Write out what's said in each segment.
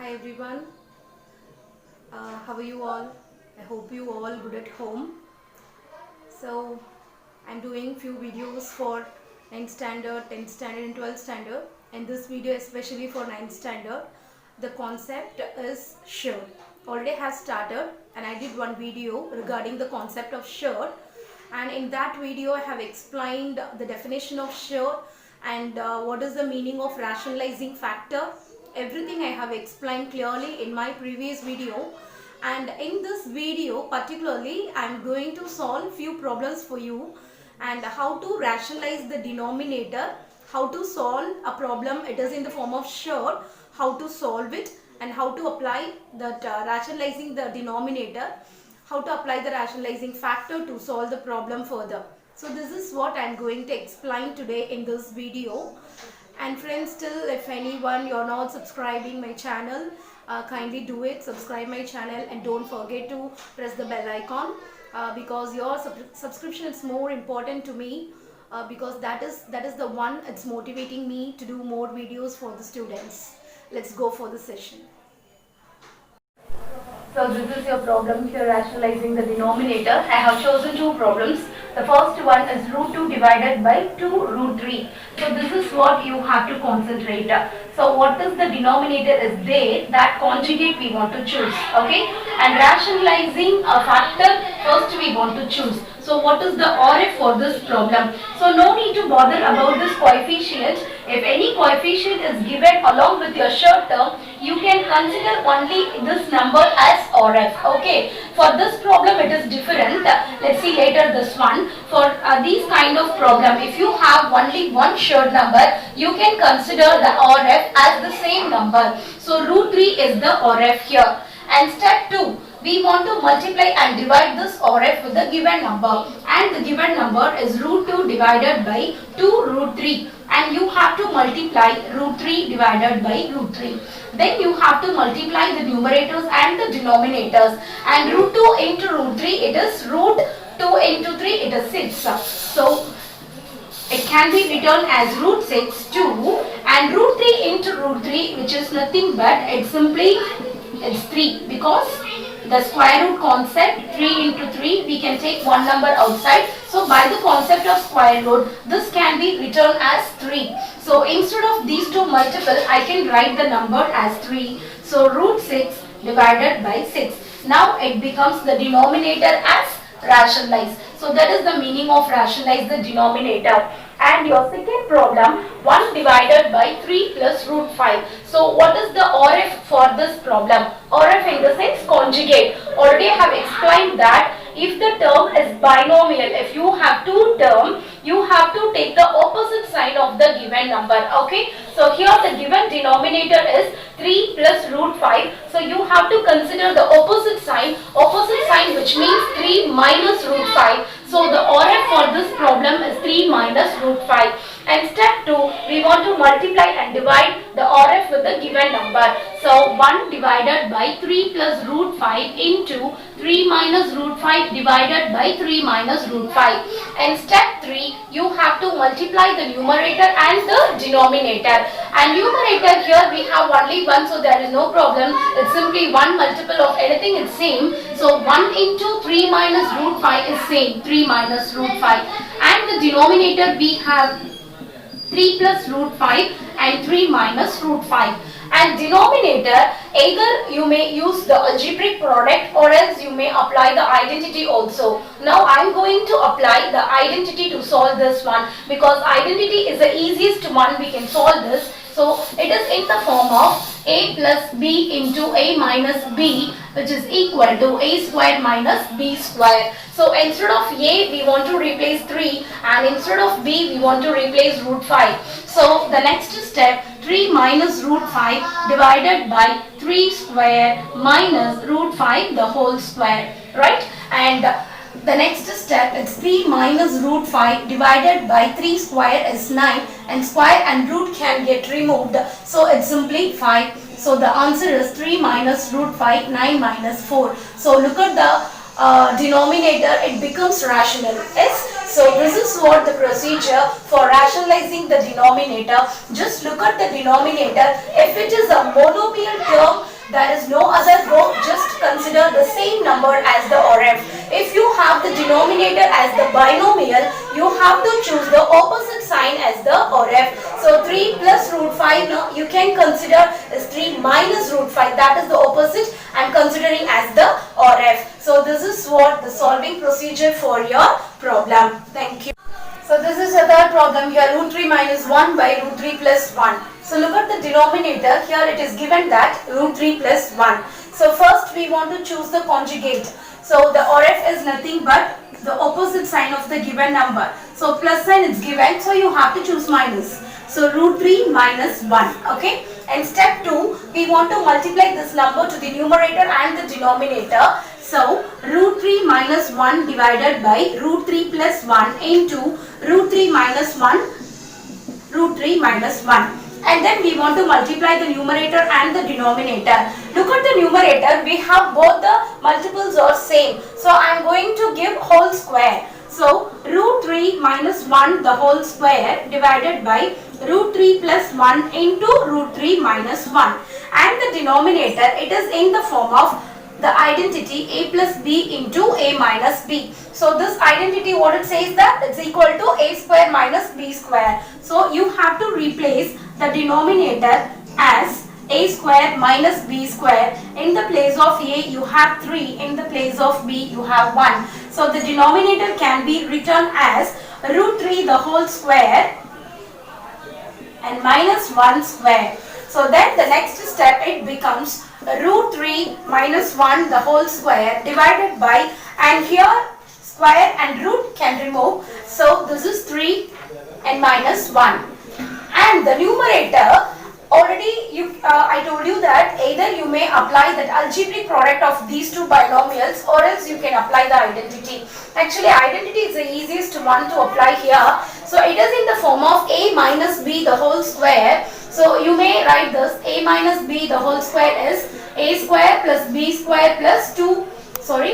Hi everyone, how are you all? I hope you all good at home. So I'm doing few videos for 9th standard, 10th standard and 12th standard, and this video especially for 9th standard. The concept is shirt. Already has started and I did one video regarding the concept of shirt, and in that video I have explained the definition of shirt and what is the meaning of rationalizing factor. Everything I have explained clearly in my previous video, and in this video particularly I am going to solve few problems for you and how to rationalize the denominator, how to solve a problem it is in the form of shirt, how to solve it and how to apply that rationalizing the denominator, how to apply the rationalizing factor to solve the problem further. So this is what I am going to explain today in this video. And friends, still if anyone you're not subscribing my channel, kindly do it, subscribe my channel and don't forget to press the bell icon, because your subscription is more important to me, because that is the one it's motivating me to do more videos for the students. Let's go for the session. So this is your problem here, rationalizing the denominator. I have chosen two problems. The first one is root 2 divided by 2 root 3. So this is what you have to concentrate. So what is the denominator is there, that conjugate we want to choose. Okay. And rationalizing a factor, first we want to choose. So what is the RF for this problem? So no need to bother about this coefficient. If any coefficient is given along with your short term, you can consider only this number as RF. Okay. For this problem it is different. Let's see later this one. For these kind of problem, if you have only one short number, you can consider the RF as the same number. So root 3 is the RF here. And step 2. We want to multiply and divide this RF with the given number, and the given number is root 2 divided by 2 root 3, and you have to multiply root 3 divided by root 3. Then you have to multiply the numerators and the denominators, and root 2 into root 3 it is root 2 into 3 it is 6. So it can be written as root 6 2, and root 3 into root 3 which is nothing but it's 3, because the square root concept, 3 into 3, we can take one number outside. So by the concept of square root, this can be written as 3. So instead of these two multiple, I can write the number as 3. So root 6 divided by 6. Now it becomes the denominator as rationalize. So that is the meaning of rationalize the denominator. And your second problem, 1 divided by 3 plus root 5. So what is the RF for this problem? RF in the sense conjugate. Already I have explained that if the term is binomial, if you have two terms, you have to take the opposite sign of the given number. Okay. So here the given denominator is 3 plus root 5. So you have to consider the opposite sign which means 3 minus root 5. So the RF for this problem is 3 minus root 5. And step 2, we want to multiply and divide the RF with the given number. So 1 divided by 3 plus root 5 into 3 minus root 5 divided by 3 minus root 5. And step 3, you have to multiply the numerator and the denominator. And numerator here we have only 1, so there is no problem. It's simply 1 multiple of anything is same. So 1 into 3 minus root 5 is same, 3 minus root 5. And the denominator we have 3 plus root 5 and 3 minus root 5. And denominator, either you may use the algebraic product or else you may apply the identity also. Now I am going to apply the identity to solve this one, because identity is the easiest one we can solve this. So it is in the form of a plus b into a minus b, which is equal to a square minus b square. So instead of a we want to replace 3, and instead of b we want to replace root 5. So the next step, 3 minus root 5 divided by 3 square minus root 5 the whole square, right? And the next step is 3 minus root 5 divided by 3 square is 9, and square and root can get removed. So it's simply 5. So the answer is 3 minus root 5, 9 minus 4. So look at the denominator, it becomes rational. Yes. So this is what the procedure for rationalizing the denominator. Just look at the denominator. If it is a monomial term, There is no other go. Just consider the same number as the ORF. If you have the denominator as the binomial, you have to choose the opposite sign as the ORF. So 3 plus root 5, no, you can consider as 3 minus root 5. That is the opposite I am considering as the ORF. So this is what the solving procedure for your problem. Thank you. So this is a third problem here, root 3 minus 1 by root 3 plus 1. So look at the denominator. Here it is given that root 3 plus 1. So first we want to choose the conjugate. So the ORF is nothing but the opposite sign of the given number. So plus sign is given, so you have to choose minus. So root 3 minus 1. Okay. And step 2, we want to multiply this number to the numerator and the denominator. So root 3 minus 1 divided by root 3 plus 1 into root 3 minus 1, root 3 minus 1. And then we want to multiply the numerator and the denominator. Look at the numerator, we have both the multiples are same. So I am going to give whole square. So root 3 minus 1 the whole square divided by root 3 plus 1 into root 3 minus 1. And the denominator, it is in the form of the identity a plus b into a minus b. So this identity, what it says that it's equal to a square minus b square. So you have to replace the denominator as a square minus b square. In the place of a you have 3, in the place of b you have 1. So the denominator can be written as root 3 the whole square and minus 1 square. So then the next step, it becomes root 3 minus 1 the whole square divided by, and here square and root can remove. So this is 3 and minus 1. And the numerator, already I told you that either you may apply that algebraic product of these two binomials, or else you can apply the identity. Actually identity is the easiest one to apply here. So it is in the form of a minus b the whole square. So you may write this, a minus b the whole square is a square plus b square plus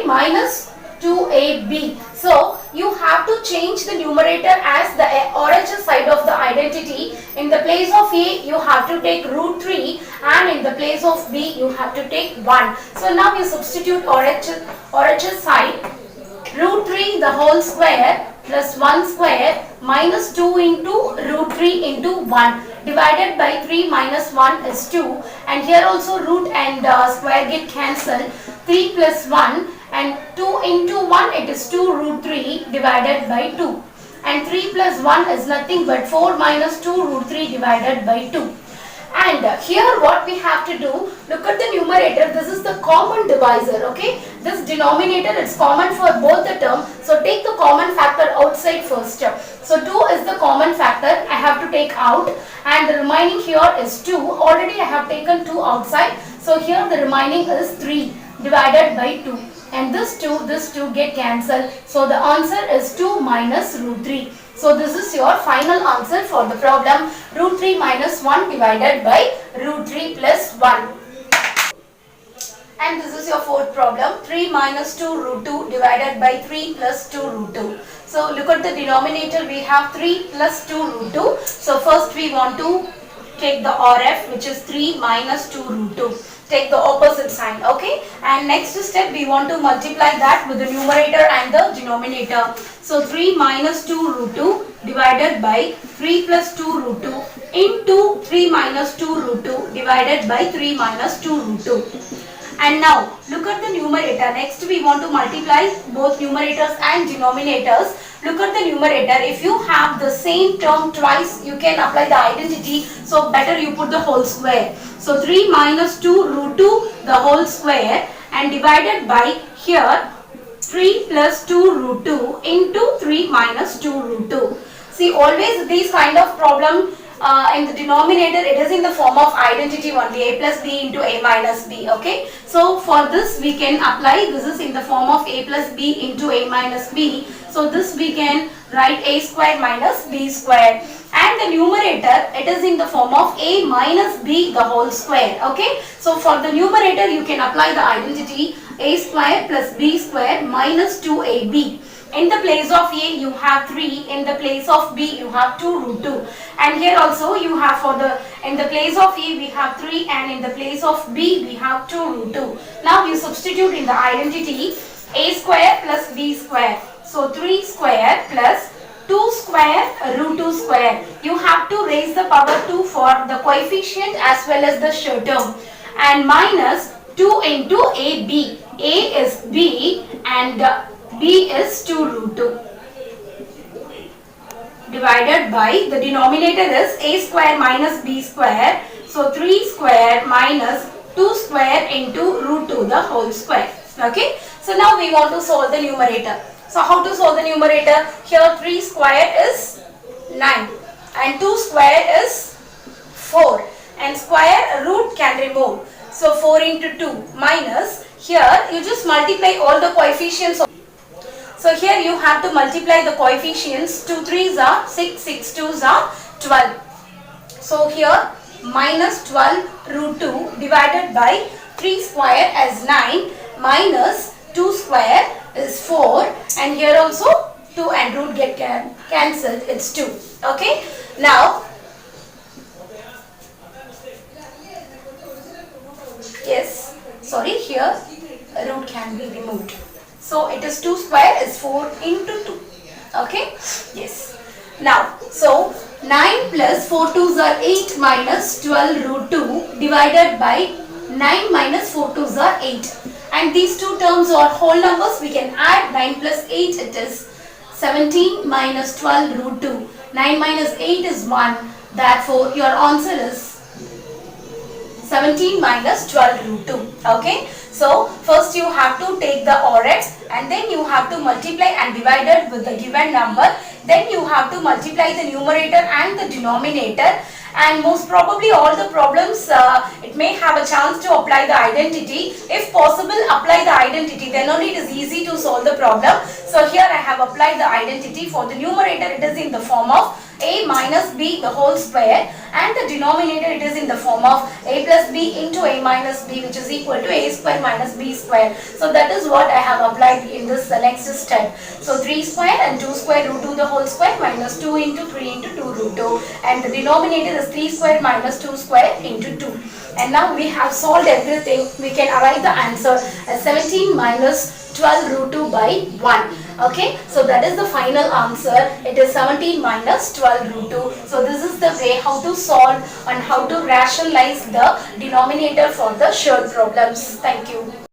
minus 2ab. So you have to change the numerator as the RHS side of the identity. In the place of a you have to take root 3, and in the place of b you have to take 1. So now you substitute RHS side, root 3 the whole square plus 1 square minus 2 into root 3 into 1 divided by 3 minus 1 is 2, and here also root and square get cancelled. 3 plus 1 and 2 into 1, it is 2 root 3 divided by 2, and 3 plus 1 is nothing but 4 minus 2 root 3 divided by 2. And here what we have to do, look at the numerator, this is the common divisor, okay. This denominator is common for both the terms, so take the common factor outside first. So 2 is the common factor, I have to take out, and the remaining here is 2, already I have taken 2 outside, so here the remaining is 3 divided by 2, and this 2 get cancelled, so the answer is 2 minus root 3. So this is your final answer for the problem, root 3 minus 1 divided by root 3 plus 1. And this is your fourth problem, 3 minus 2 root 2 divided by 3 plus 2 root 2. So look at the denominator, we have 3 plus 2 root 2. So first we want to take the RF, which is 3 minus 2 root 2. Take the opposite sign, okay. And next step, we want to multiply that with the numerator and the denominator. So 3 minus 2 root 2 divided by 3 plus 2 root 2 into 3 minus 2 root 2 divided by 3 minus 2 root 2. And now look at the numerator. Next we want to multiply both numerators and denominators. Look at the numerator. If you have the same term twice, you can apply the identity. So better you put the whole square. So 3 minus 2 root 2 the whole square, and divided by here 3 plus 2 root 2 into 3 minus 2 root 2. See, always these kind of problem in the denominator, it is in the form of identity only, a plus b into a minus b, okay. So for this we can apply, this is in the form of a plus b into a minus b. So this we can write a square minus b square, and the numerator, it is in the form of a minus b the whole square, okay. So for the numerator you can apply the identity a square plus b square minus 2ab. In the place of A you have 3, in the place of B you have 2 root 2, and here also you have in the place of A we have 3 and in the place of B we have 2 root 2. Now you substitute in the identity A square plus B square. So 3 square plus 2 square root 2 square. You have to raise the power 2 for the coefficient as well as the show term, and minus 2 into AB. A is B and B is 2 root 2 divided by the denominator is A square minus B square. So 3 square minus 2 square into root 2 the whole square. Okay. So now we want to solve the numerator. So how to solve the numerator? Here 3 square is 9 and 2 square is 4 and square root can remove. So 4 into 2 minus, here you just multiply all the coefficients. So here you have to multiply the coefficients. 2 3s are 6, 6 2s are 12. So here minus 12 root 2 divided by 3 square as 9 minus 2 square is 4, and here also 2 and root get cancelled, it's 2. Okay. Now yes, sorry, here root can be removed. So it is 2 square is 4 into 2. Okay. Yes. Now, so 9 plus 4 2s are 8 minus 12 root 2 divided by 9 minus 4 2s are 8. And these two terms are whole numbers. We can add 9 plus 8, it is 17 minus 12 root 2. 9 minus 8 is 1. Therefore, your answer is 17 minus 12 root 2. Okay. So, first you have to take the ORX and then you have to multiply and divide it with the given number. Then you have to multiply the numerator and the denominator. And most probably all the problems, it may have a chance to apply the identity. If possible, apply the identity. Then only it is easy to solve the problem. So, here I have applied the identity. For the numerator, it is in the form of A minus B the whole square, and the denominator it is in the form of A plus B into A minus B, which is equal to A square minus B square. So that is what I have applied in this next step. So 3 square and 2 square root 2 the whole square minus 2 into 3 into 2 root 2, and the denominator is 3 square minus 2 square into 2. And now we have solved everything. We can arrive the answer as 17 minus 12 root 2 by 1. Okay, so that is the final answer. It is 17 minus 12 root 2. So this is the way how to solve and how to rationalize the denominator for the shared problems. Thank you.